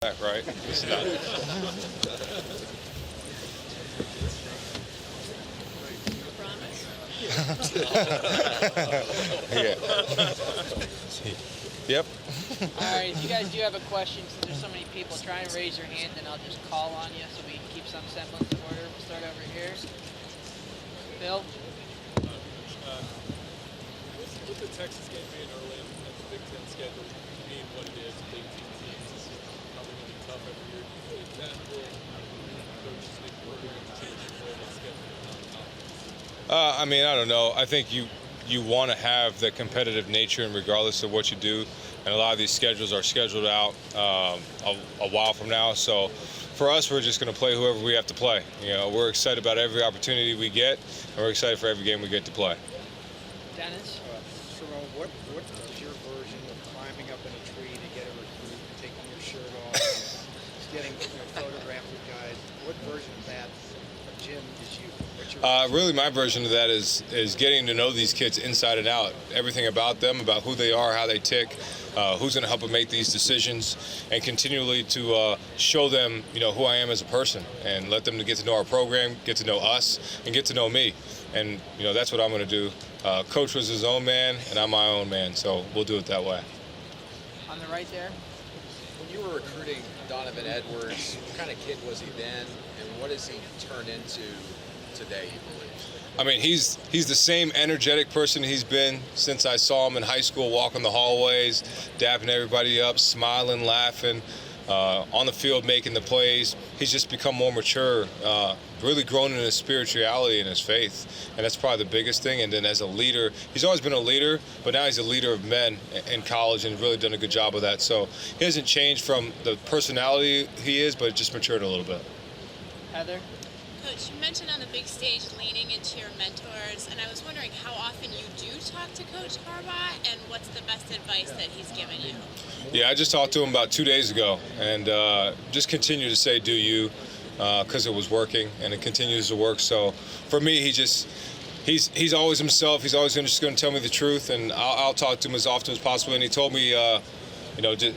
Back, right? It's not. Yeah. Yep. All right, if you guys do have a question, since there's so many people, try and raise your hand, and I'll just call on you so we can keep some semblance of order. We'll start over here. Bill? With the Texas game being early and the Big Ten schedule being what it is, Big Ten teams, this is probably going to be tough every year. Do you think that will coaches make program change the way they schedule? I don't know. I think you want to have the competitive nature, and regardless of what you do, and a lot of these schedules are scheduled out a while from now. So for us, we're just going to play whoever we have to play. You know, we're excited about every opportunity we get, and we're excited for every game we get to play. Dennis? Sherrone, what is your version of climbing up in a tree to get a recruit, taking your shirt off, just getting photographed with guys? What version of that, Jim, is you? What's your Really, my version of that is getting to know these kids inside and out, everything about them, about who they are, how they tick, who's going to help them make these decisions, and continually to show them, who I am as a person, and let them to get to know our program, get to know us, and get to know me. And that's what I'm going to do. Coach was his own man, and I'm my own man, so we'll do it that way. On the right there. When you were recruiting Donovan Edwards, what kind of kid was he then, and what has he turned into today, you believe? I mean, he's the same energetic person he's been since I saw him in high school, walking the hallways, dapping everybody up, smiling, laughing, on the field making the plays. He's just become more mature, really grown in his spirituality and his faith, and that's probably the biggest thing. And then as a leader, he's always been a leader, but now he's a leader of men in college and really done a good job of that. So he hasn't changed from the personality he is, but just matured a little bit. Heather? Coach, you mentioned on the big stage leaning into your mentors, and I was wondering how often you do talk to Coach Harbaugh, and what's the best advice that he's given you? Yeah, I just talked to him about 2 days ago, and just continue to say "do you," because it was working, and it continues to work. So for me, he's always himself. He's always just going to tell me the truth, and I'll talk to him as often as possible. And he told me,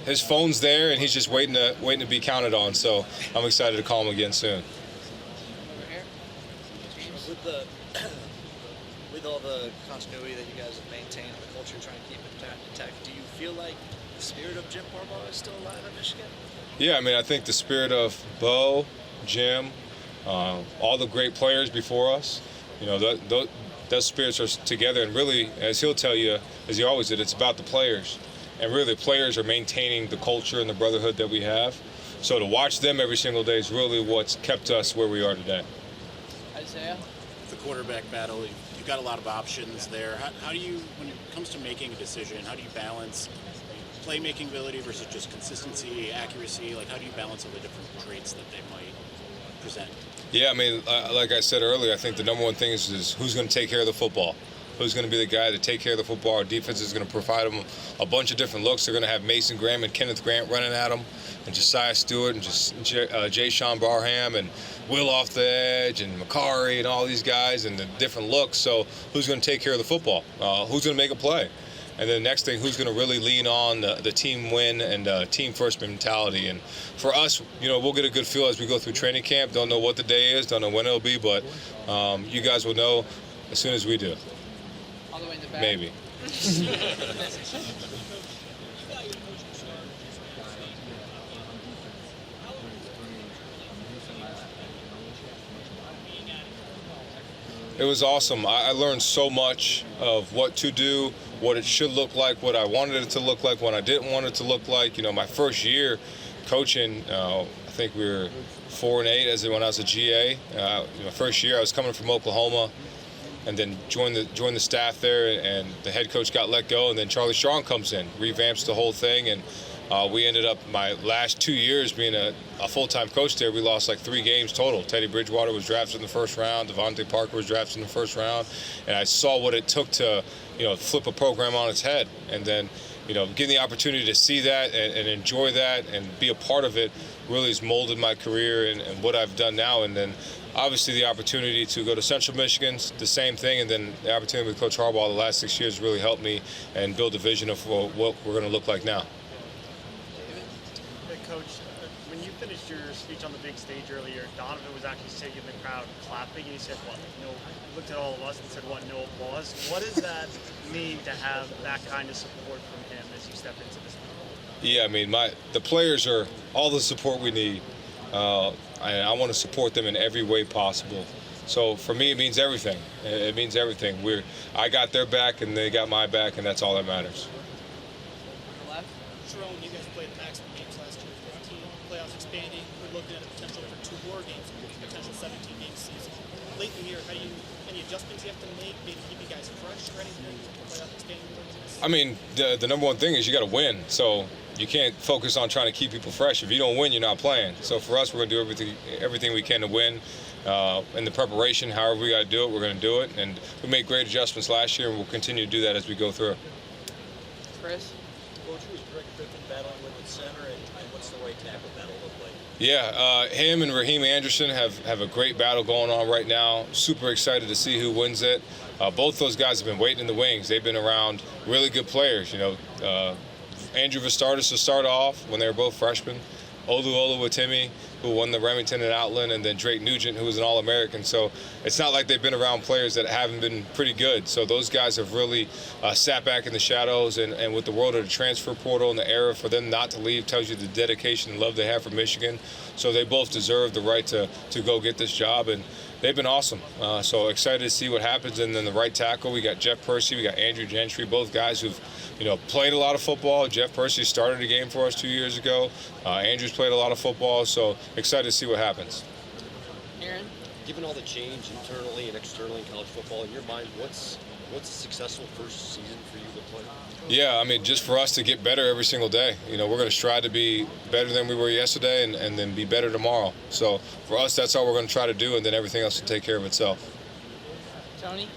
his phone's there, and he's just waiting to be counted on. So I'm excited to call him again soon. Over here. James? With all the continuity that you guys have maintained, the culture you're trying to keep intact, do you feel like the spirit of Jim Harbaugh is still alive in Michigan? Yeah, I think the spirit of Bo, Jim, all the great players before us, those spirits are together. And really, as he'll tell you, as he always did, it's about the players. And really, the players are maintaining the culture and the brotherhood that we have. So to watch them every single day is really what's kept us where we are today. Isaiah? The quarterback battle, you've got a lot of options there. How do you, when it comes to making a decision, how do you balance playmaking ability versus just consistency, accuracy? Like, how do you balance all the different traits that they might present? Yeah, like I said earlier, I think the number one thing is who's going to take care of the football. Who's going to be the guy to take care of the football? Our defense is going to provide them a bunch of different looks. They're going to have Mason Graham and Kenneth Grant running at them, and Josiah Stewart and just Jay Sean Barham and Will off the edge and Macari and all these guys and the different looks. So who's going to take care of the football? Who's going to make a play? And then the next thing, who's going to really lean on the team win and team first mentality? And for us, we'll get a good feel as we go through training camp. Don't know what the day is, don't know when it'll be, but you guys will know as soon as we do. All the way in the back. Maybe. It was awesome. I learned so much of what to do, what it should look like, what I wanted it to look like, what I didn't want it to look like. My first year coaching, I think we were 4-8 when I was a GA. My first year, I was coming from Oklahoma, and then joined the staff there, and the head coach got let go, and then Charlie Strong comes in, revamps the whole thing, and we ended up, my last 2 years being a full-time coach there, we lost like 3 games total. Teddy Bridgewater was drafted in the first round, Devontae Parker was drafted in the first round, and I saw what it took to flip a program on its head, and then getting the opportunity to see that and enjoy that and be a part of it really has molded my career and what I've done now. And then obviously the opportunity to go to Central Michigan, the same thing, and then the opportunity with Coach Harbaugh the last 6 years really helped me and build a vision of what we're going to look like now. Hey, Coach, when you finished your speech on the big stage earlier, Donovan was actually sitting in the crowd clapping, and he said, "What? No." He looked at all of us and said, "What? No applause." What does that mean to have that kind of support from him as you step into this? Yeah, I mean, the players are all the support we need. I want to support them in every way possible. So for me, it means everything. It means everything. I got their back, and they got my back, and that's all that matters. Left. Sherrone, you guys played maximum games last year, 15 playoffs expanding. We're looking at a potential for 2 more games, potential 17-game season. Late in the year, any adjustments you have to make, maybe keep you guys fresh or anything for playoff expanding? I mean, the number one thing is you got to win. So you can't focus on trying to keep people fresh. If you don't win, you're not playing. So for us, we're going to do everything we can to win. In the preparation, however we got to do it, we're going to do it. And we made great adjustments last year, and we'll continue to do that as we go through. Chris. Coach, who is Greg Griffin battling with at center, and what's the right tackle battle look like? Yeah, him and Raheem Anderson have a great battle going on right now. Super excited to see who wins it. Both those guys have been waiting in the wings. They've been around really good players. You know, Andrew Vistardis to start off when they were both freshmen. Olu Oluwatimi, who won the Remington and Outland, and then Drake Nugent, who was an All-American. So it's not like they've been around players that haven't been pretty good. So those guys have really sat back in the shadows, and with the world of the transfer portal and the era, for them not to leave tells you the dedication and love they have for Michigan. So they both deserve the right to go get this job, and they've been awesome. So excited to see what happens. And then the right tackle, we got Jeff Percy, we got Andrew Gentry, both guys who've played a lot of football. Jeff Percy started a game for us 2 years ago. Andrew's played a lot of football, so excited to see what happens. Aaron? Given all the change internally and externally in college football, in your mind, what's a successful first season for you to play? Yeah, I mean, just for us to get better every single day. We're going to strive to be better than we were yesterday and then be better tomorrow. So for us, that's all we're going to try to do, and then everything else will take care of itself. Tony?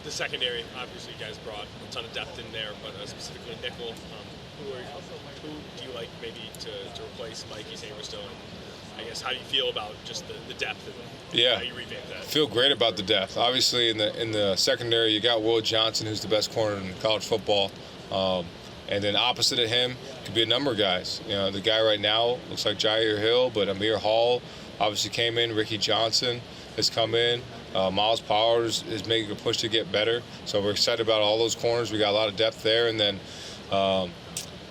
The secondary, obviously, you guys brought a ton of depth in there, but specifically nickel. Who do you like maybe to replace Mikey Samerstill? And I guess how do you feel about just the depth and how you revamp that? Feel great about the depth. Obviously, in the secondary, you got Will Johnson, who's the best corner in college football. And then opposite of him could be a number of guys. The guy right now looks like Jair Hill, but Amir Hall obviously came in. Ricky Johnson has come in. Miles Powers is making a push to get better. So we're excited about all those corners. We got a lot of depth there. And then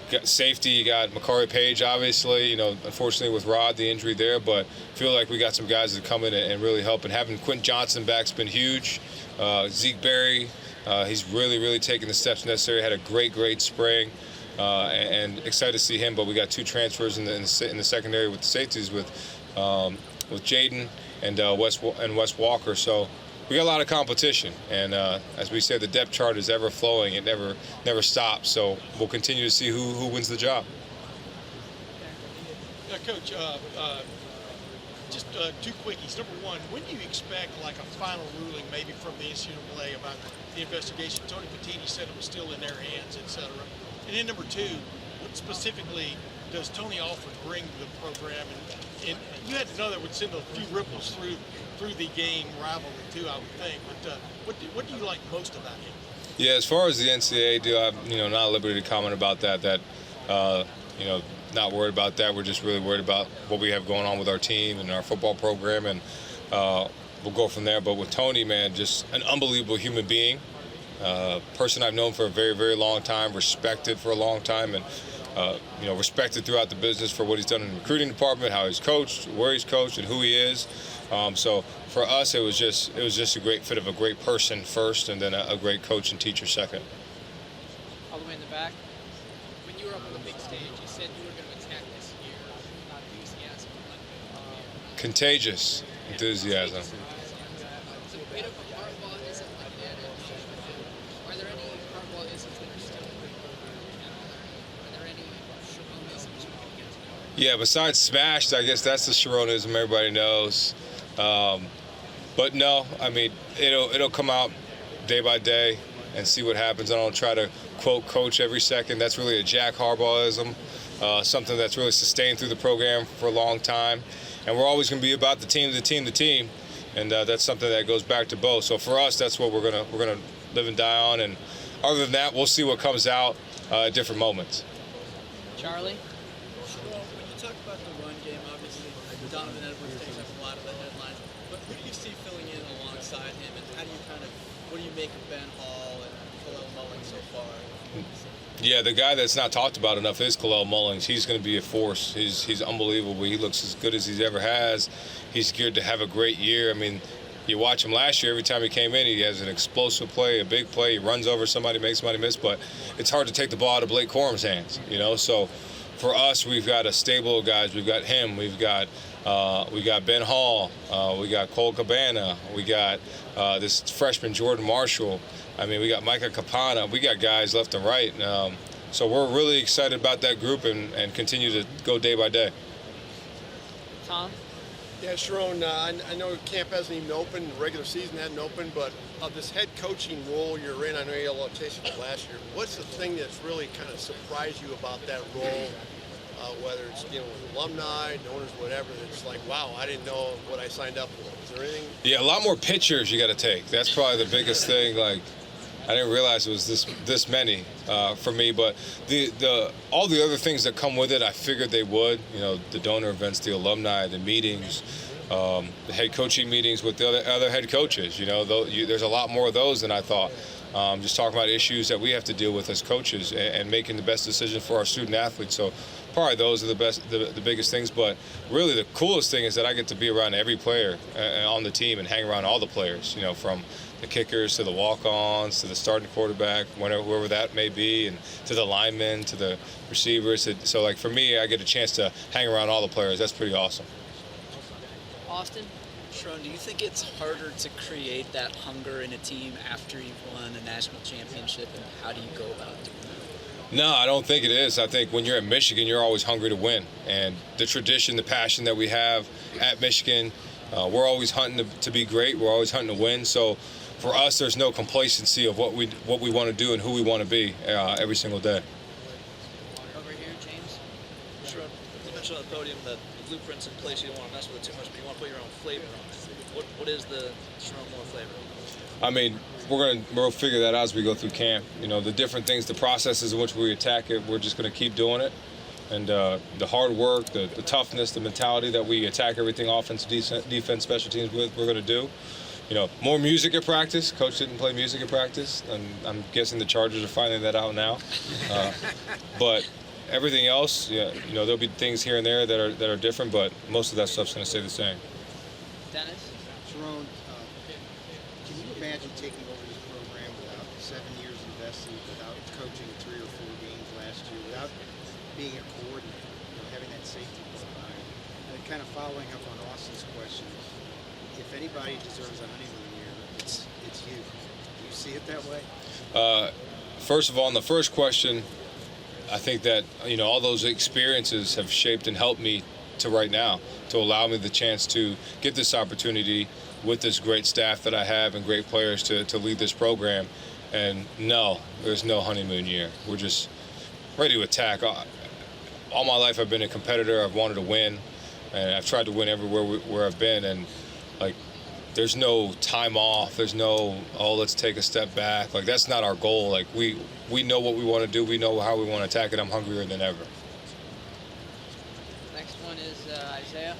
got safety, you got Makari Page, obviously. Unfortunately with Rod, the injury there. But feel like we got some guys that come in and really help. And having Quentin Johnson back's been huge. Zeke Berry, he's really taken the steps necessary. Had a great spring. And excited to see him. But we got 2 transfers in the secondary with the safeties with Jaden and Wes Walker. So we got a lot of competition, and as we said, the depth chart is ever flowing. It never stops. So we'll continue to see who wins the job. Coach, just 2 quickies. Number one, when do you expect like a final ruling, maybe from the NCAA about the investigation? Tony Petitti said it was still in their hands, etc. And then number 2, what specifically does Tony Alford bring to the program? And you had to know that would send a few ripples through the game rivalry too, I would think. But what do you like most about him? Yeah, as far as the NCAA deal, I'm not at liberty to comment about that. Not worried about that. We're just really worried about what we have going on with our team and our football program, and we'll go from there. But with Tony, man, just an unbelievable human being, person I've known for a very long time, respected for a long time, and respected throughout the business for what he's done in the recruiting department, how he's coached, where he's coached, and who he is. So for us, it was just a great fit of a great person first, and then a great coach and teacher second. All the way in the back. When you were up on the big stage, you said you were going to attack this year, not enthusiasm. Contagious enthusiasm. So a bit of a hardballism like that. Are there any hardballisms that are still Are there any Sherroneisms we can get to? Yeah, besides smashed, I guess that's the Sherroneism everybody knows. But no, I mean, it'll come out day by day and see what happens. I don't try to quote coach every second. That's really a Jack Harbaugh'ism, something that's really sustained through the program for a long time. And we're always going to be about the team. And that's something that goes back to both. So for us, that's what we're gonna live and die on. And other than that, we'll see what comes out at different moments. Charlie? When you talk about the run game, obviously. Donovan Edwards takes up a lot of the headlines. But who do you see filling in alongside him, and how do you what do you make of Ben Hall and Khalil Mullins so far? Yeah, the guy that's not talked about enough is Khalil Mullins. He's going to be a force. He's unbelievable. He looks as good as he's ever has. He's geared to have a great year. I mean, you watch him last year, every time he came in, he has an explosive play, a big play. He runs over somebody, makes somebody miss, but it's hard to take the ball out of Blake Corum's hands, you know? So for us, we've got a stable of guys. We've got him. We got Ben Hall. We got Cole Cabana. We got this freshman Jordan Marshall. I mean, we got Micah Capana. We got guys left and right. So we're really excited about that group and continue to go day by day. Tom? Yeah, Sherrone, I know camp hasn't even opened, the regular season hadn't opened, but of this head coaching role you're in, I know you had a lot of taste of it last year. What's the thing that's really kind of surprised you about that role, whether it's dealing with alumni, donors, whatever, that's like, wow, I didn't know what I signed up for. Is there anything? Yeah, a lot more pictures you got to take. That's probably the biggest thing. Like, I didn't realize it was this many for me, but all the other things that come with it, I figured they would. You know, the donor events, the alumni, the meetings, the head coaching meetings with the other head coaches. You know, there's a lot more of those than I thought. Just talking about issues that we have to deal with as coaches and making the best decision for our student athletes. So probably those are the biggest things. But really, the coolest thing is that I get to be around every player on the team and hang around all the players. You know, from the kickers to the walk-ons to the starting quarterback, whoever that may be, and to the linemen, to the receivers. So, like, for me, I get a chance to hang around all the players. That's pretty awesome. Austin? Sherrone, do you think it's harder to create that hunger in a team after you've won a national championship, and how do you go about doing that? No, I don't think it is. I think when you're at Michigan, you're always hungry to win. And the tradition, the passion that we have at Michigan, we're always hunting to be great. We're always hunting to win. So for us, there's no complacency of what we want to do and who we want to be every single day. Over here, James. Sure. You mentioned on the podium that the blueprint's in place. You don't want to mess with it too much, but you want to put your own flavor on it. What is the Sherrone Moore flavor? I mean, we'll figure that out as we go through camp. You know, the different things, the processes in which we attack it, we're just going to keep doing it. And the hard work, the toughness, the mentality that we attack everything offense, defense, special teams with, we're going to do. You know, more music at practice. Coach didn't play music at practice, and I'm guessing the Chargers are finding that out now. But everything else, yeah, you know, there'll be things here and there that are different, but most of that stuff's going to stay the same. Dennis? Sherrone, can you imagine taking over this program without 7 years invested, without coaching 3 or 4 games last year, without being a coordinator, you know, having that safety profile? And kind of following up on Austin's question, if anybody deserves a honeymoon year, it's you. Do you see it that way? First of all, on the first question, I think that, you know, all those experiences have shaped and helped me to right now, to allow me the chance to get this opportunity with this great staff that I have and great players to lead this program. And no, there's no honeymoon year. We're just ready to attack. All my life I've been a competitor. I've wanted to win, and I've tried to win everywhere where I've been. And like, there's no time off. There's no, let's take a step back. Like, that's not our goal. Like, we know what we want to do. We know how we want to attack it. I'm hungrier than ever. Next one is Isaiah.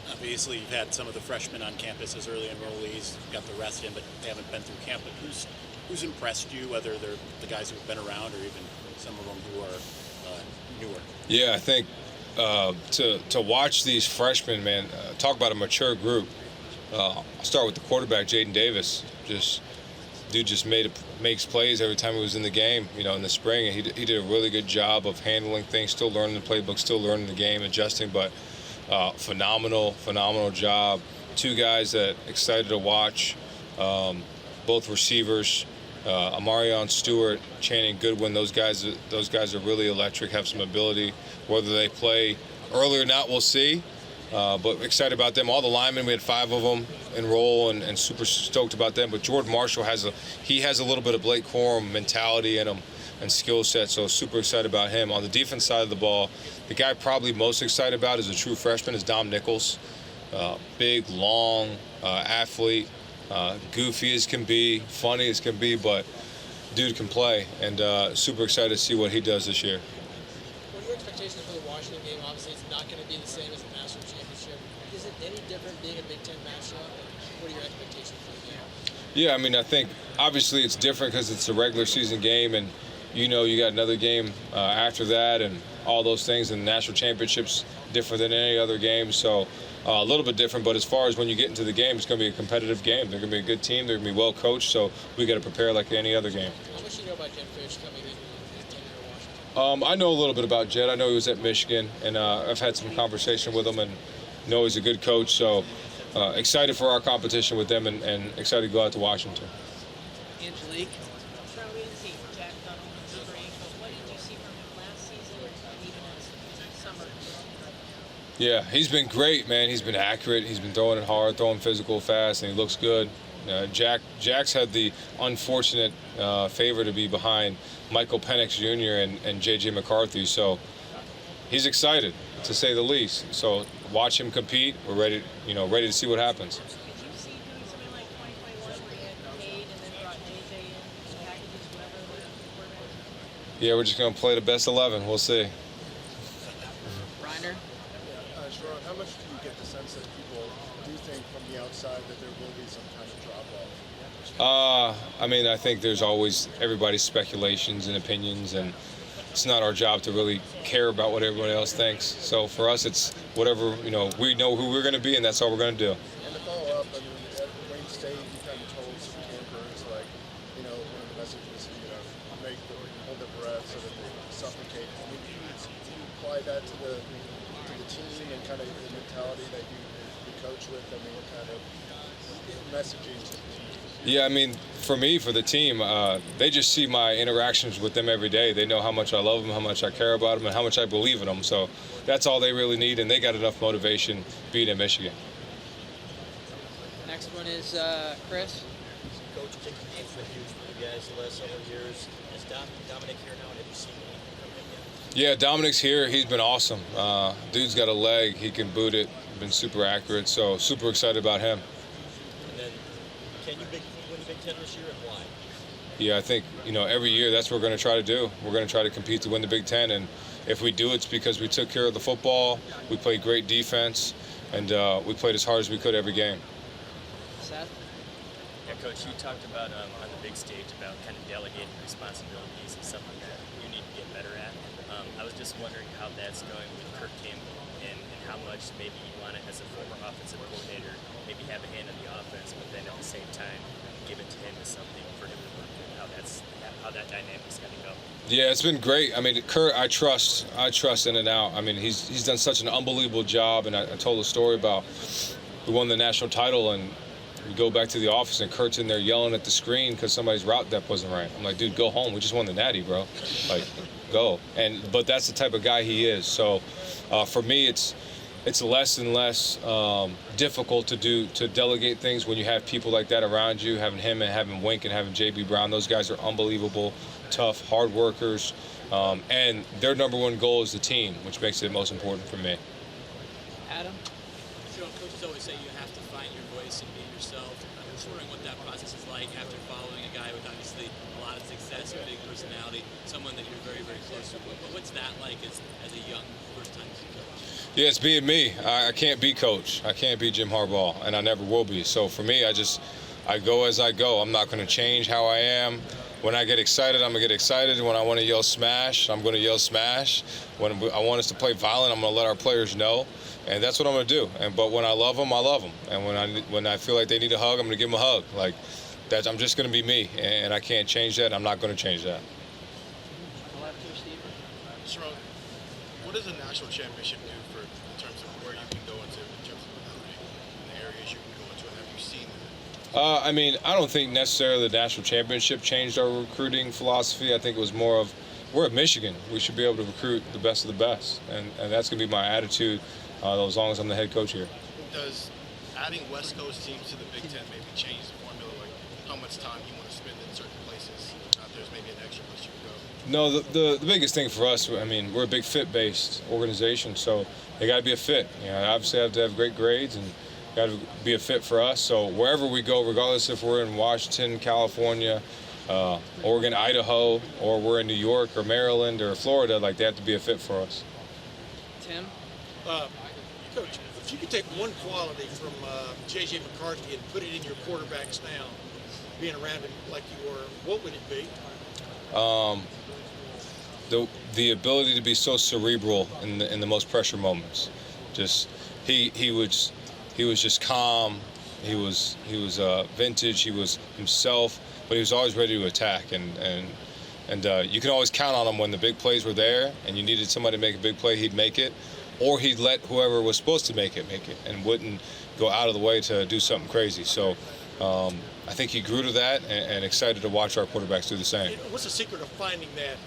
Obviously, you've had some of the freshmen on campus as early enrollees, got the rest in, but they haven't been through camp. But who's impressed you, whether they're the guys who've been around or even some of them who are newer? Yeah, I think to watch these freshmen, man, talk about a mature group. I'll start with the quarterback, Jaden Davis. Dude just makes plays every time he was in the game, you know, in the spring. And he did a really good job of handling things, still learning the playbook, still learning the game, adjusting, but phenomenal job. 2 guys that excited to watch, both receivers, Amarion Stewart, Channing Goodwin. Those guys are really electric, have some ability. Whether they play early or not, we'll see. But excited about them. All the linemen, we had 5 of them enroll and super stoked about them. But Jordan Marshall has a little bit of Blake Corum mentality in him and skill set, so super excited about him. On the defense side of the ball, the guy probably most excited about as a true freshman is Dom Nichols. Big, long athlete, goofy as can be, funny as can be, but dude can play, and super excited to see what he does this year. What are your expectations expectations for the Washington game, obviously it's not going to be the same as the national championship. Is it any different being a Big Ten matchup? What are your expectations for the game? Yeah, I mean, I think obviously it's different because it's a regular season game, and you got another game after that, and all those things. And the national championship's different than any other game, so a little bit different. But as far as when you get into the game, it's going to be a competitive game. They're going to be a good team. They're going to be well coached, so we got to prepare like any other game. How much do you know about Jim Fish coming in his tenure at Washington? I know a little bit about Jed. I know he was at Michigan, and I've had some conversation with him, and know he's a good coach. So excited for our competition with them, and excited to go out to Washington. Angelique. Sherrone, we didn't see Jack Dunham in spring, but what did you see from him last season and even this summer? Yeah, he's been great, man. He's been accurate. He's been throwing it hard, throwing physical, fast, and he looks good. Jack's had the unfortunate favor to be behind Michael Penix Jr. and J.J. McCarthy, so he's excited, to say the least. So watch him compete. We're ready, ready to see what happens. Did you see doing something like 2021 where you had Cade and then brought JJ in, packages, whatever, quarterbacks? Yeah, we're just going to play the best 11. We'll see. Reiner. Sherrone, how much do you get the sense that people do think from the outside that there will be some kind of drop-off? I mean, I think there's always everybody's speculations and opinions, and it's not our job to really care about what everybody else thinks. So for us, it's whatever, we know who we're going to be, and that's all we're going to do. And to follow up, I mean, at Wayne State, you kind of told some campers, like, one of the messages, hold their breath so that they suffocate. I mean, do you apply that to the team and kind of the mentality that you coach with? I mean, what kind of messaging to the team? Yeah, I mean, for me, for the team, they just see my interactions with them every day. They know how much I love them, how much I care about them, and how much I believe in them. So that's all they really need, and they got enough motivation being in Michigan. Next one is Chris. Coach, particularly games been huge for you guys the last several years. Is Dominic here now, and have you seen him come in yet? Yeah, Dominic's here. He's been awesome. Dude's got a leg. He can boot it. Been super accurate. So super excited about him. And then, can you win the Big Ten this year, and why? Yeah, I think, every year that's what we're going to try to do. We're going to try to compete to win the Big Ten. And if we do, it's because we took care of the football, we played great defense, and we played as hard as we could every game. Seth? Yeah, Coach, you talked about on the big stage about kind of delegating responsibilities and something that you need to get better at. I was just wondering how that's going with Kirk Campbell and how much maybe you want to, as a former offensive coordinator, maybe have a hand in the offense, but then at the same time give it to him as something for him to work with, how that dynamic's going to go. Yeah, it's been great. I mean, Kurt, I trust in and out. I mean, he's done such an unbelievable job, and I told a story about we won the national title, and we go back to the office, and Kurt's in there yelling at the screen because somebody's route depth wasn't right. I'm like, dude, go home. We just won the natty, bro. Like, go. But that's the type of guy he is. So for me, it's less and less difficult to delegate things when you have people like that around you, having him and having Wink and having J.B. Brown. Those guys are unbelievable, tough, hard workers, and their number one goal is the team, which makes it most important for me. Adam? Sure, coaches always say you have to find your voice and be yourself. I'm just wondering what that process is like after following a guy with obviously a lot of success, a big personality, someone that you're very, very close to. What's that like as a young first-time coach? Yeah, it's being me. I can't be coach. I can't be Jim Harbaugh, and I never will be. So for me, I go as I go. I'm not going to change how I am. When I get excited, I'm going to get excited. When I want to yell smash, I'm going to yell smash. When I want us to play violent, I'm going to let our players know. And that's what I'm going to do. But when I love them, I love them. And when I feel like they need a hug, I'm going to give them a hug. Like that, I'm just going to be me, and I can't change that. I'm not going to change that. Sherrone, what does a national championship do for in terms of where you can go into in terms of the areas you can go into, and have you seen that? I mean, I don't think necessarily the national championship changed our recruiting philosophy. I think it was more of, we're at Michigan. We should be able to recruit the best of the best. And that's going to be my attitude as long as I'm the head coach here. Does adding West Coast teams to the Big Ten maybe change the formula, like how much time you want to spend in certain places? There's maybe an extra place you can go. No, the biggest thing for us, I mean, we're a big fit-based organization, so they got to be a fit. Obviously have to have great grades and got to be a fit for us. So wherever we go, regardless if we're in Washington, California, Oregon, Idaho, or we're in New York or Maryland or Florida, like they have to be a fit for us. Tim? Coach, if you could take one quality from J.J. McCarthy and put it in your quarterbacks now, being around him like you were, what would it be? The ability to be so cerebral in the most pressure moments. Just he was just calm. He was vintage. He was himself, but he was always ready to attack. And you can always count on him when the big plays were there, and you needed somebody to make a big play. He'd make it, or he'd let whoever was supposed to make it, and wouldn't go out of the way to do something crazy. So I think he grew to that, and excited to watch our quarterbacks do the same. What's the secret of finding that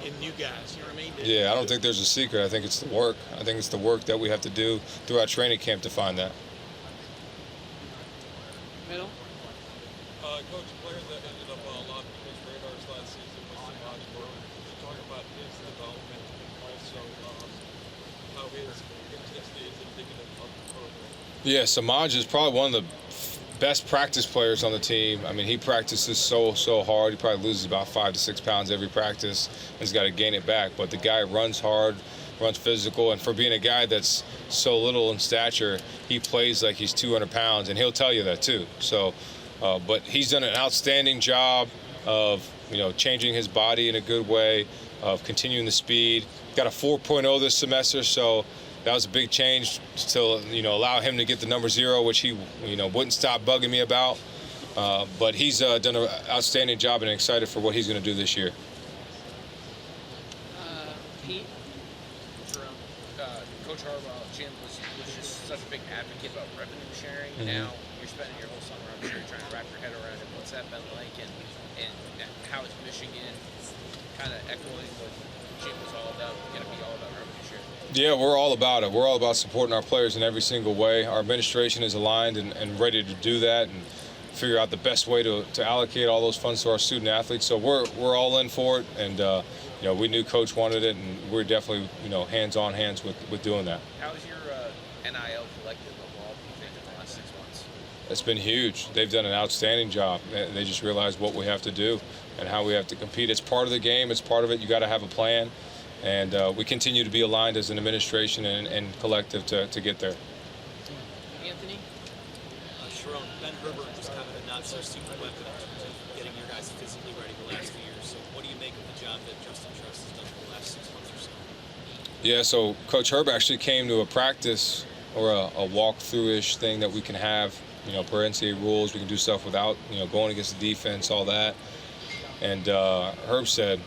in new guys? You know what I mean? Yeah, I don't think there's a secret. I think it's the work. I think it's the work that we have to do throughout training camp to find that. Middle. Coach, a player that ended up on a lot of people's radars last season was Sherrone Moore. Can you talk about his development and also how his intensity is indicative of the program? Yeah, Samaj is probably one of the best practice players on the team. I mean, he practices so hard. He probably loses about 5 to 6 pounds every practice. He's got to gain it back. But the guy runs hard, runs physical, and for being a guy that's so little in stature, he plays like he's 200 pounds, and he'll tell you that too. So, but he's done an outstanding job of changing his body in a good way, of continuing the speed. Got a 4.0 this semester, so that was a big change to allow him to get the number 0, which he wouldn't stop bugging me about. But he's done an outstanding job, and excited for what he's going to do this year. Pete? Coach Harbaugh, Jim was just such a big advocate about revenue sharing. Mm-hmm. Now you're spending your whole summer, I'm sure, trying to wrap your head around it. What's that been like, and how is Michigan kind of echoing what Jim was all about, going to be all about revenue sharing? Yeah, we're all about it. We're all about supporting our players in every single way. Our administration is aligned and ready to do that and figure out the best way to allocate all those funds to our student athletes. So we're all in for it, and we knew Coach wanted it, and we're definitely hands with doing that. How's your NIL collective evolved, you think, in the last 6 months? It's been huge. They've done an outstanding job. They just realized what we have to do and how we have to compete. It's part of the game. It's part of it. You got to have a plan. And we continue to be aligned as an administration and collective to get there. Anthony? Sherrone, Ben Herbert was kind of a not-so-secret weapon in terms of getting your guys physically ready the last few years. So what do you make of the job that Justin Trust has done for the last 6 months or so? Yeah, so Coach Herbert actually came to a practice or a walk-through-ish thing that we can have, per NCAA rules. We can do stuff without, going against the defense, all that. And Herb said,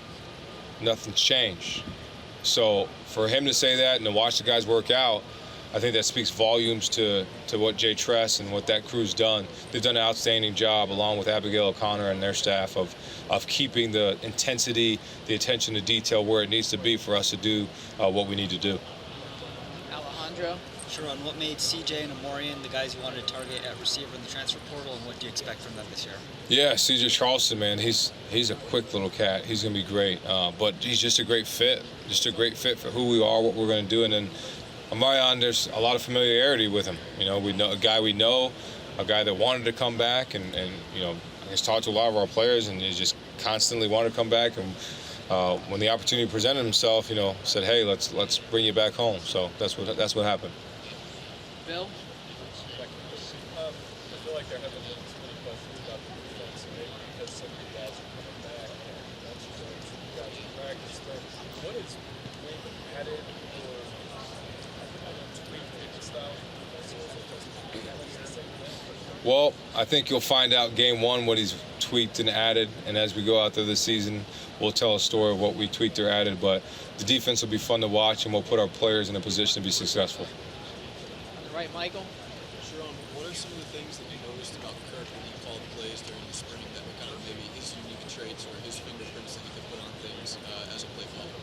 nothing's changed. So for him to say that and to watch the guys work out, I think that speaks volumes to what Jay Tress and what that crew's done. They've done an outstanding job, along with Abigail O'Connor and their staff, of keeping the intensity, the attention to detail where it needs to be for us to do what we need to do. Alejandro? Sherrone, what made CJ and Amorian the guys you wanted to target at receiver in the transfer portal, and what do you expect from them this year? Yeah, CJ Charleston, man, he's a quick little cat. He's going to be great, but he's just a great fit. Just a great fit for who we are, what we're going to do, and then Amorian, there's a lot of familiarity with him. We know a guy a guy that wanted to come back, and he's talked to a lot of our players, and he just constantly wanted to come back. And when the opportunity presented himself, said, "Hey, let's bring you back home." So that's what happened. Bill? I feel like there haven't been too many questions about the defense, maybe because some of the guys are coming back, and that's usually some of the guys in practice. But what is maybe added or tweaked in the style of defense? Well, I think you'll find out game 1 what he's tweaked and added, and as we go out there this season, we'll tell a story of what we tweaked or added. But the defense will be fun to watch, and we'll put our players in a position to be successful. Right, Michael? Sherrone, what are some of the things that you noticed about Kirk when he called plays during the spring that were kind of maybe his unique traits or his fingerprints that he could put on things as a play caller?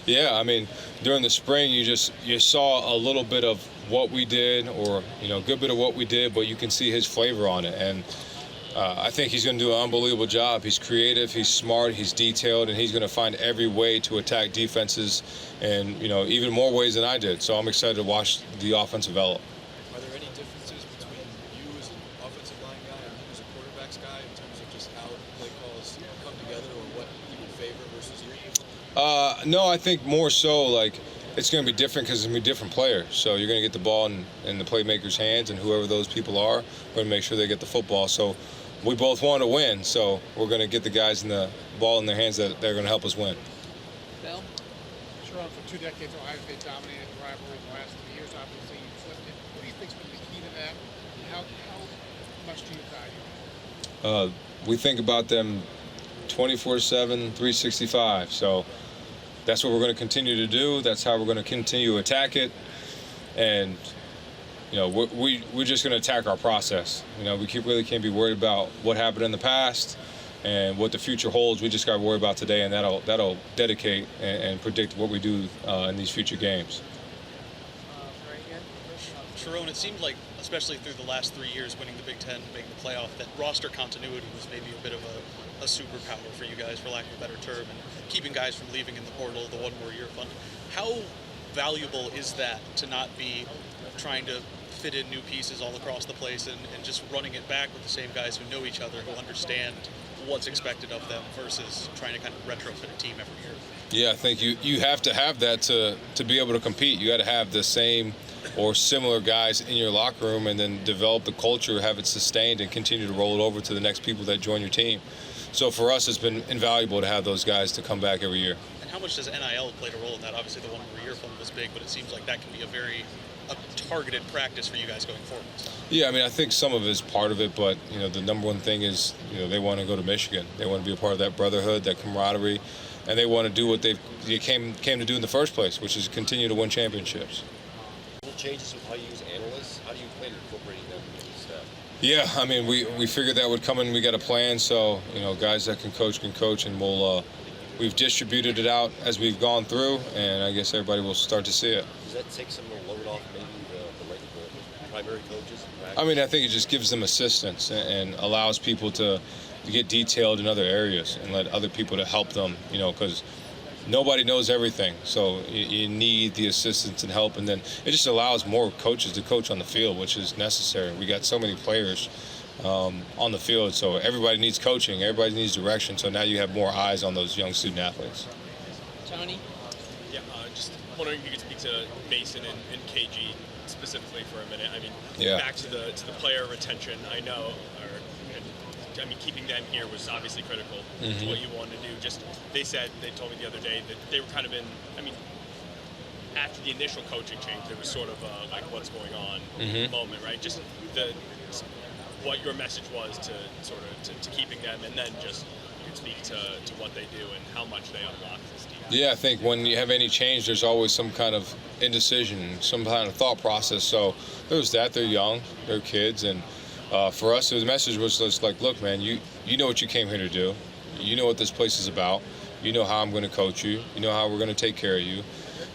Yeah, I mean, during the spring, you saw a little bit of what we did, or a good bit of what we did, but you can see his flavor on it. And I think he's going to do an unbelievable job. He's creative, he's smart, he's detailed, and he's going to find every way to attack defenses, and even more ways than I did. So I'm excited to watch the offense develop. Are there any differences between you as an offensive line guy and you as a quarterbacks guy in terms of just how play calls come together, or what you would favor versus you? No, I think more so, like, it's going to be different because it's going to be different players. So you're going to get the ball in the playmakers' hands, and whoever those people are, we're going to make sure they get the football. So we both want to win, so we're going to get the guys in the ball in their hands that they're going to help us win. Bill? Sherrone, for 2 decades, Ohio State dominated the rivalry. The last 3 years, obviously, you flipped it. What do you think's been the key to that? And how much do you value it? We think about them 24/7, 365. So that's what we're going to continue to do. That's how we're going to continue to attack it. And, you know, we're just going to attack our process. You know, we really can't be worried about what happened in the past and what the future holds. We just got to worry about today, and that'll dedicate and predict what we do in these future games. Sherrone, it seemed like, especially through the last 3 years, winning the Big Ten, making the playoff, that roster continuity was maybe a bit of a superpower for you guys, for lack of a better term, and keeping guys from leaving in the portal, the one more year fund. How valuable is that to not be trying to fit in new pieces all across the place and just running it back with the same guys who know each other, who understand what's expected of them, versus trying to kind of retrofit a team every year? Yeah, I think you have to have that to be able to compete. You got to have the same or similar guys in your locker room, and then develop the culture, have it sustained, and continue to roll it over to the next people that join your team. So for us, it's been invaluable to have those guys to come back every year. And how much does NIL play a role in that? Obviously, the one more year fund was big, but it seems like that can be a targeted practice for you guys going forward. Yeah, I mean, I think some of it is part of it, but, you know, the number one thing is, you know, they want to go to Michigan. They want to be a part of that brotherhood, that camaraderie, and they want to do what they came to do in the first place, which is continue to win championships. Changes with how you use analysts? How do you plan on incorporating them into the staff? Yeah, I mean, we figured that would come in. We got a plan, so, you know, guys that can coach, and we've distributed it out as we've gone through, and I guess everybody will start to see it. Does that take some of the load off maybe the primary coaches? I mean, I think it just gives them assistance and allows people to get detailed in other areas and let other people to help them, you know, because nobody knows everything, so you need the assistance and help, and then it just allows more coaches to coach on the field, which is necessary. We got so many players on the field, so everybody needs coaching, everybody needs direction, so now you have more eyes on those young student athletes. Tony? Yeah, just wondering if you could speak to Mason and KG specifically for a minute. I mean, back to the player retention, I know, keeping them here was obviously critical to what you wanted to do. Just, they told me the other day that they were kind of in, after the initial coaching change, there was sort of a, like, what's going on moment, right? Just what your message was to sort of to keeping them, and then just you could speak to what they do and how much they unlock this team. Yeah, I think when you have any change, there's always some kind of indecision, some kind of thought process. So there's that. They're young, they're kids, and for us, the message was just like, look, man, you know what you came here to do. You know what this place is about. You know how I'm going to coach you. You know how we're going to take care of you.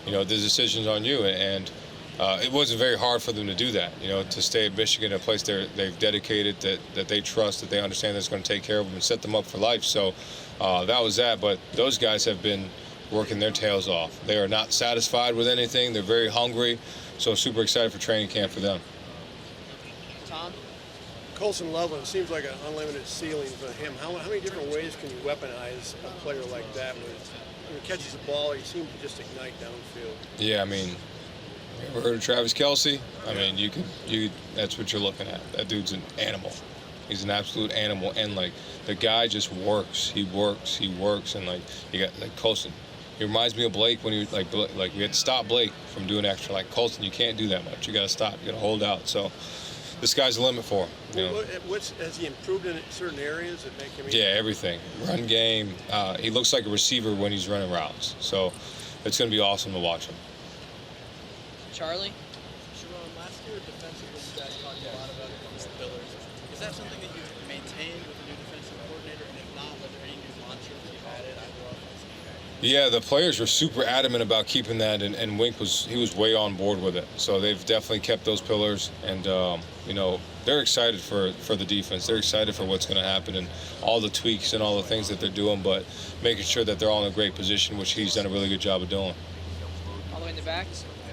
You know, the decision's on you. And it wasn't very hard for them to do that, you know, to stay at Michigan, a place they've dedicated, that they trust, that they understand that's going to take care of them and set them up for life. So that was that. But those guys have been working their tails off. They are not satisfied with anything. They're very hungry. So super excited for training camp for them. Tom? Colson Loveland seems like an unlimited ceiling for him. How many different ways can you weaponize a player like that? When he catches the ball, he seems to just ignite downfield. Yeah, I mean, you ever heard of Travis Kelce? I mean, that's what you're looking at. That dude's an animal. He's an absolute animal, and like the guy just works. He works, and like you got like Colson. He reminds me of Blake when he like we had to stop Blake from doing extra. Like Colson, you can't do that much. You got to stop. You got to hold out. So the sky's the limit for him. You know? Has he improved in certain areas that make him? Yeah, everything. Run game. He looks like a receiver when he's running routes. So it's going to be awesome to watch him. Charlie? Sherrone, last year defensively, you guys talked a lot about the pillars. Is that something that you've maintained with the new defensive coordinator? And if not, were there any new mantras that you've added? Yeah, the players were super adamant about keeping that, and Wink was way on board with it. So they've definitely kept those pillars, and you know, they're excited for the defense. They're excited for what's going to happen and all the tweaks and all the things that they're doing, but making sure that they're all in a great position, which he's done a really good job of doing. All the way in the back.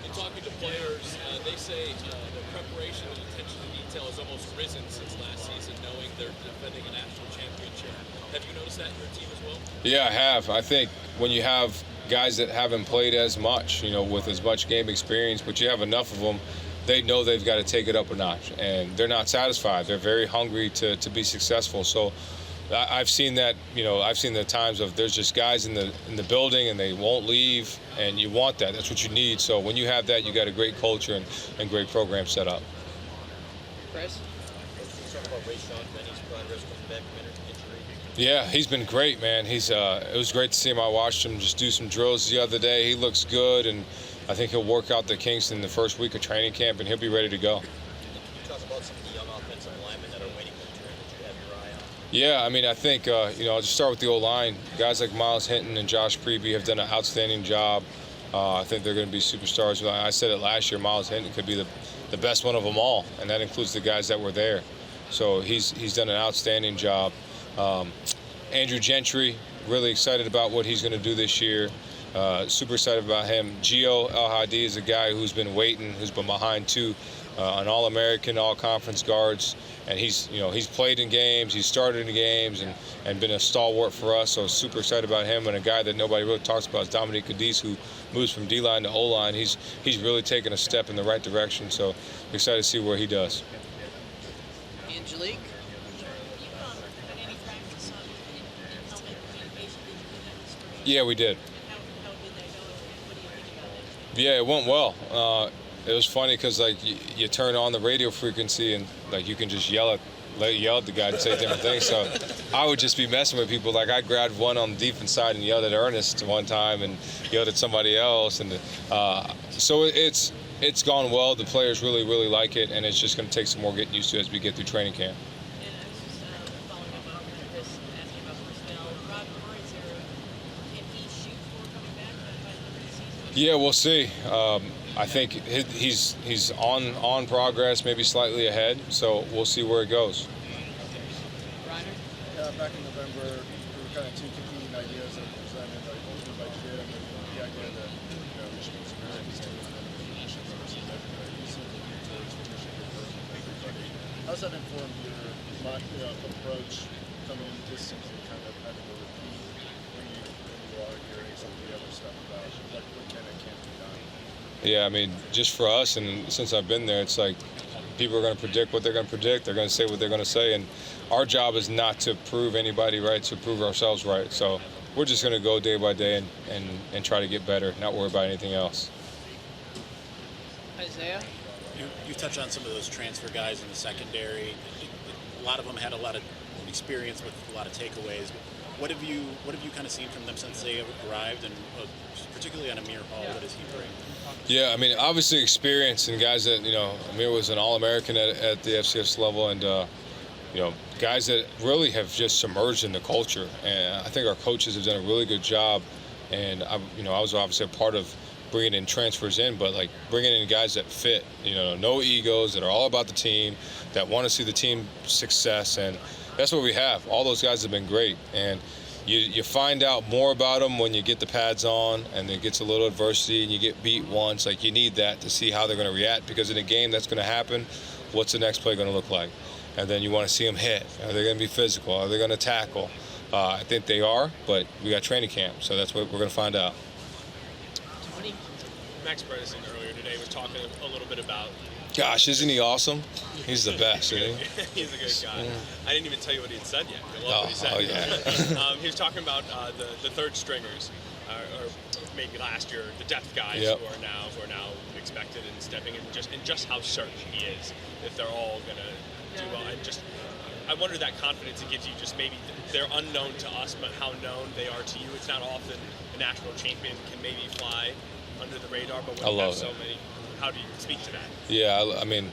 In talking to players, they say the preparation and attention to detail has almost risen since last season, knowing they're defending a national championship. Have you noticed that in your team as well? Yeah, I have. I think when you have guys that haven't played as much, with as much game experience, but you have enough of them, they know they've got to take it up a notch, and they're not satisfied. They're very hungry to be successful. So I've seen that, I've seen the times of there's just guys in the building and they won't leave, and you want that. That's what you need. So when you have that, you got a great culture and great program set up. Chris? Yeah, he's been great, man. It was great to see him. I watched him just do some drills the other day. He looks good, and I think he'll work out the kinks in the first week of training camp, and he'll be ready to go. Can you talk about some of the young offensive linemen that are waiting to return that you have your eye on? Yeah, I mean, I think, I'll just start with the O-line. Guys like Miles Hinton and Josh Preby have done an outstanding job. I think they're going to be superstars. I said it last year, Miles Hinton could be the best one of them all, and that includes the guys that were there. So he's done an outstanding job. Andrew Gentry, really excited about what he's going to do this year. Super excited about him. Gio El-Hadi is a guy who's been waiting, who's been behind two an All-American, All-Conference guards, and he's played in games, he's started in games, and been a stalwart for us. So super excited about him. And a guy that nobody really talks about is Dominique Cadiz, who moves from D-line to O-line. He's really taken a step in the right direction. So excited to see where he does. Angelique? Yeah, we did. Yeah, it went well. It was funny because you turn on the radio frequency and you can just yell at the guy to say different things. So I would just be messing with people. I grabbed one on the defense side and yelled at Ernest one time and yelled at somebody else. And so it's gone well. The players really, really like it, and it's just going to take some more getting used to as we get through training camp. Yeah, we'll see. I think he's on progress, maybe slightly ahead. So we'll see where it goes. Yeah, back in November, there were kind of two competing ideas that were presented by Jim and the idea that Michigan's American state and Michigan versus everybody. You seem to lean towards Michigan versus everybody. How's that informed your approach coming into this season, kind of having to repeat when you are hearing some of the other stuff about what can and can't be done? Yeah, I mean, just for us, and since I've been there, it's like people are going to predict what they're going to predict. They're going to say what they're going to say, and our job is not to prove anybody right, to prove ourselves right. So we're just going to go day by day and try to get better, not worry about anything else. Isaiah? You touched on some of those transfer guys in the secondary. A lot of them had a lot of experience with a lot of takeaways. What have you kind of seen from them since they arrived, and particularly on Amir Hall? What does he bring? Yeah, I mean, obviously experience, and guys that, Amir was an All-American at the FCS level, and guys that really have just submerged in the culture. And I think our coaches have done a really good job. And I was obviously a part of bringing in transfers in, but bringing in guys that fit, no egos, that are all about the team, that want to see the team success. And that's what we have. All those guys have been great. And you find out more about them when you get the pads on and it gets a little adversity and you get beat once. You need that to see how they're going to react, because in a game that's going to happen, what's the next play going to look like? And then you want to see them hit. Are they going to be physical? Are they going to tackle? I think they are, but we got training camp, so that's what we're going to find out. Max Bredesen earlier today was talking a little bit about. Gosh, isn't he awesome? He's the best, isn't he? He's a good guy. Yeah. I didn't even tell you what he had said yet. I love what he said. Oh, yeah. He was talking about the third stringers, or maybe last year, the depth guys Yep. who are now expected and stepping in, just how certain he is if they're all gonna do well. And I wonder that confidence it gives you. Just maybe they're unknown to us, but how known they are to you. It's not often a national champion can maybe fly under the radar, but when you have so many, how do you speak to that? Yeah, I mean,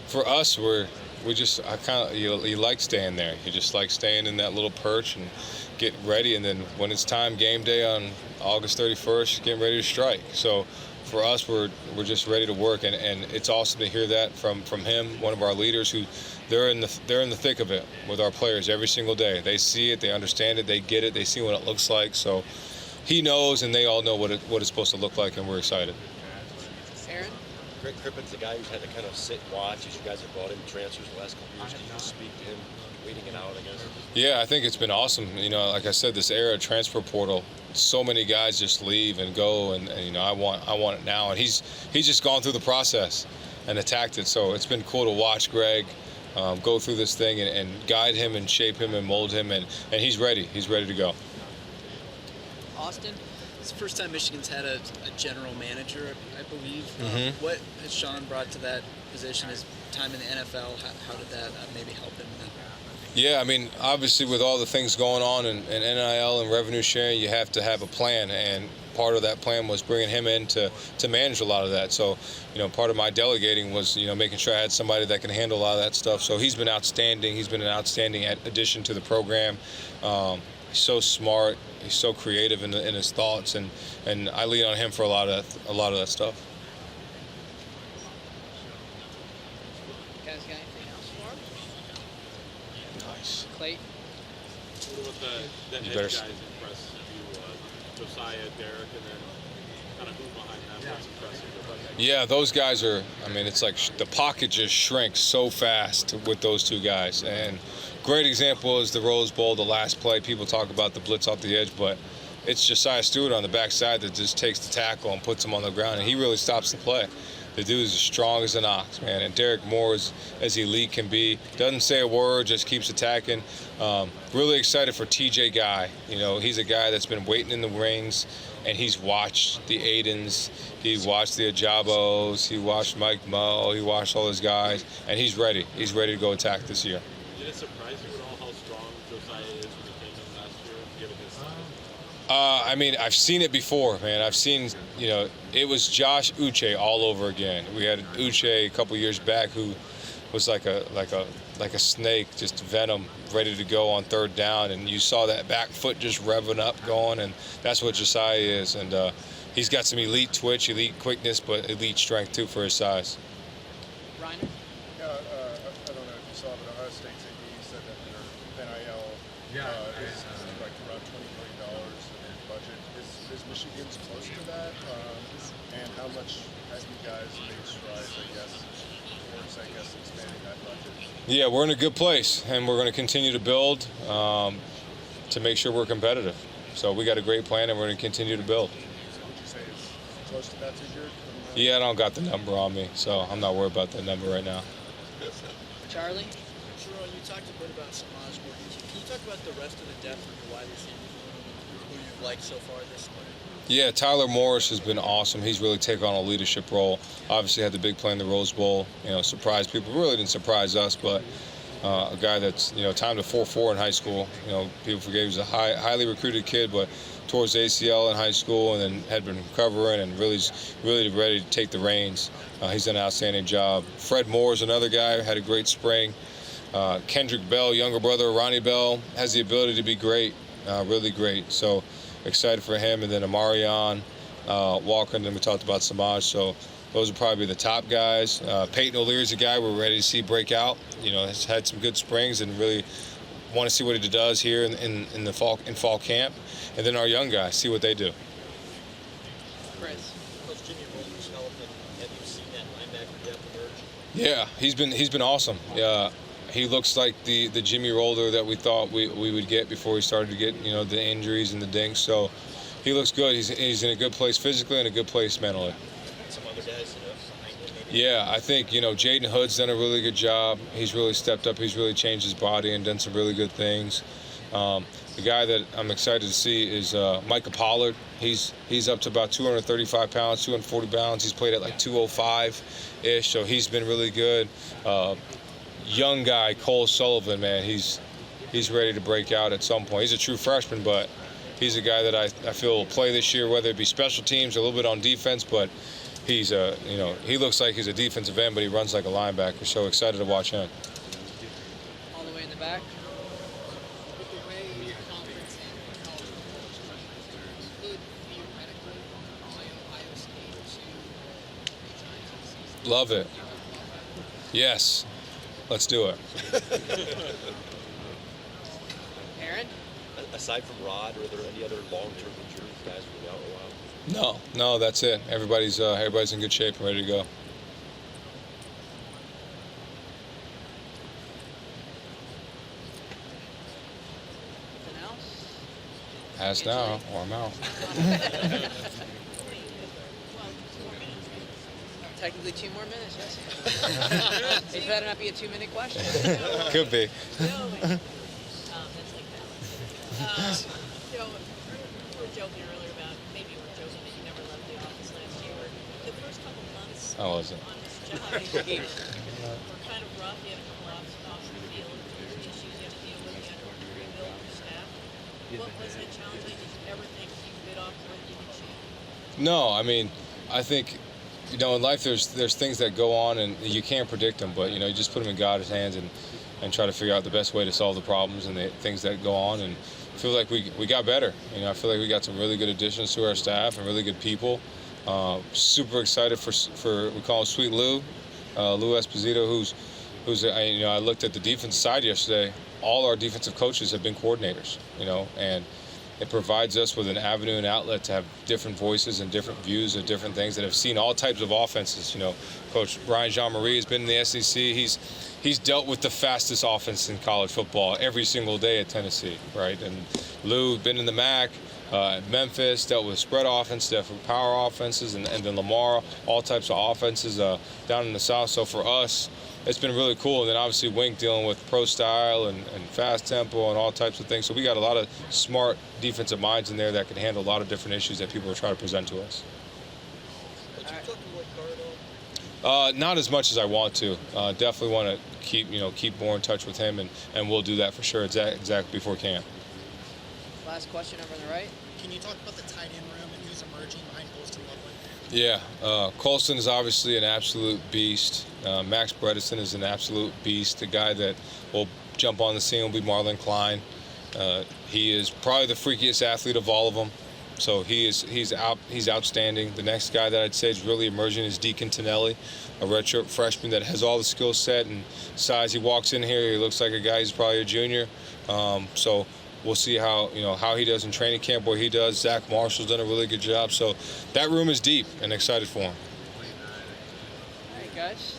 for us, you like staying there. You just like staying in that little perch and get ready, and then when it's time, game day on August 31st, getting ready to strike. So for us, we're just ready to work, and it's awesome to hear that from him, one of our leaders, who they're in the thick of it with our players every single day. They see it, they understand it, they get it, they see what it looks like. So he knows, and they all know what it's supposed to look like, and we're excited. Aaron? Greg Crippen's the guy who's had to kind of sit and watch as you guys have brought in transfers the last couple years. Can you just speak to him, waiting it out, I guess? Yeah, I think it's been awesome. You know, like I said, this era of transfer portal, so many guys just leave and go, and you know, I want it now, and he's just gone through the process and attacked it. So it's been cool to watch Greg go through this thing and guide him and shape him and mold him, and he's ready. He's ready to go. Austin, it's the first time Michigan's had a general manager, I believe. Mhm. What has Sean brought to that position? His time in the NFL, how did that maybe help him? Yeah, I mean, obviously with all the things going on in NIL and revenue sharing, you have to have a plan, and part of that plan was bringing him in to manage a lot of that. So, you know, part of my delegating was, you know, making sure I had somebody that can handle a lot of that stuff. So he's been outstanding. He's been an outstanding addition to the program. He's so smart. He's so creative in his thoughts, and I lean on him for a lot of that stuff. You guys got anything else for him? Nice. Clayton? What about the edge guys impressed you? Josiah, Derek, and then kind of who behind that? What's impressive about that? Yeah, those guys are, I mean, it's like the pocket just shrinks so fast with those two guys. And great example is the Rose Bowl, the last play. People talk about the blitz off the edge, but it's Josiah Stewart on the backside that just takes the tackle and puts him on the ground, and he really stops the play. The dude is as strong as an ox, man. And Derek Moore is as elite can be. Doesn't say a word, just keeps attacking. Really excited for TJ Guy. You know, he's a guy that's been waiting in the wings, and he's watched the Aidens, he watched the Ajabos, he watched Mike Moe, he watched all those guys, and he's ready. He's ready to go attack this year. Did it surprise you at all how strong Josiah is when he came in last year, given his size? I mean, I've seen it before, man. I've seen, you know, it was Josh Uche all over again. We had Uche a couple years back who was like a snake, just venom, ready to go on third down, and you saw that back foot just revving up, going, and that's what Josiah is. And he's got some elite twitch, elite quickness, but elite strength too for his size. Reiner? Yeah, I don't know if you saw, but Ohio State's AD said that their NIL is like around $20 million in budget. Is Michigan's close to that? And how much have you guys made strides, I guess, towards, expanding that budget? Yeah, we're in a good place, and we're going to continue to build to make sure we're competitive. So we got a great plan, and we're going to continue to build. Would you say it's close to that figure? Yeah, I don't got the number on me, so I'm not worried about that number right now. Charlie? Sherrone, you talked a bit about Samaj Moore. Can you talk about the rest of the depth of your wide receivers who you've liked so far this spring? Yeah, Tyler Morris has been awesome. He's really taken on a leadership role. Obviously had the big play in the Rose Bowl, you know, surprised people. Really didn't surprise us, but a guy that's, you know, timed a 4.4 in high school. You know, people forget he was a highly recruited kid, but towards ACL in high school and then had been recovering and really ready to take the reins. He's done an outstanding job. Fred Moore is another guy, had a great spring. Kendrick Bell, younger brother of Ronnie Bell, has the ability to be great, really great. So excited for him. And then Amarion Walker, and then we talked about Samaj. So those are probably the top guys. Peyton O'Leary's a guy we're ready to see break out. You know, has had some good springs and really want to see what he does here in the fall camp. And then our young guys, see what they do. Chris? Coach Jimmy Roller's development. Have you seen that linebacker depth emerge? Yeah, he's been awesome. He looks like the Jimmy Roller that we thought we would get before he started to get, you know, the injuries and the dinks. So he looks good. He's in a good place physically and a good place mentally. Some other guys, you know, behind him maybe? Yeah, I think, you know, Jaden Hood's done a really good job. He's really stepped up. He's really changed his body and done some really good things. The guy that I'm excited to see is Micah Pollard. He's up to about 235 pounds, 240 pounds. He's played at like 205-ish, so he's been really good. Young guy, Cole Sullivan, man, he's ready to break out at some point. He's a true freshman, but he's a guy that I feel will play this year, whether it be special teams or a little bit on defense, but he's he looks like he's a defensive end, but he runs like a linebacker. So excited to watch him. All the way in the back? Love it. Yes. Let's do it. Aaron? Aside from Rod, are there any other long-term injuries guys will be out a while? No, that's it. Everybody's in good shape and ready to go. Ask now, or I'm out. Technically 2 more minutes, yes. It better not be a 2-minute question. Could be. You were joking earlier about, maybe you were joking that you never left the office last year. The first couple months I wasn't. on this job were kind of rough. You had a couple off the field issues you had to deal with. You had to rebuild your staff. What was that challenge? Did you ever think you bit off more than you could chew? No, I mean, I think, in life there's things that go on and you can't predict them, but, you just put them in God's hands and try to figure out the best way to solve the problems and the things that go on. And I feel like we got better. I feel like we got some really good additions to our staff and really good people. Super excited for we call him Sweet Lou, Lou Esposito, who's I looked at the defense side yesterday. All our defensive coaches have been coordinators, and it provides us with an avenue and outlet to have different voices and different views of different things that have seen all types of offenses. Coach Ryan Jean-Marie has been in the SEC. He's dealt with the fastest offense in college football every single day at Tennessee, right? And Lou been in the MAC, Memphis, dealt with spread offense, dealt with power offenses, and then Lamar, all types of offenses down in the South. So for us, it's been really cool. And then obviously Wink dealing with pro style and fast tempo and all types of things. So we got a lot of smart defensive minds in there that can handle a lot of different issues that people are trying to present to us. Not as much as I want to. Definitely want to keep more in touch with him, and we'll do that for sure exactly before camp. Last question over on the right. Can you talk about the tight end room and who's emerging behind Colston Loveland? Yeah, Colston is obviously an absolute beast. Max Bredesen is an absolute beast. The guy that will jump on the scene will be Marlon Klein. He is probably the freakiest athlete of all of them. So he's outstanding. The next guy that I'd say is really emerging is Deacon Tonelli, a redshirt freshman that has all the skill set and size. He walks in here, he looks like a guy who's probably a junior. So we'll see how he does in training camp, where he does. Zach Marshall's done a really good job. So that room is deep, and excited for him. All right, guys.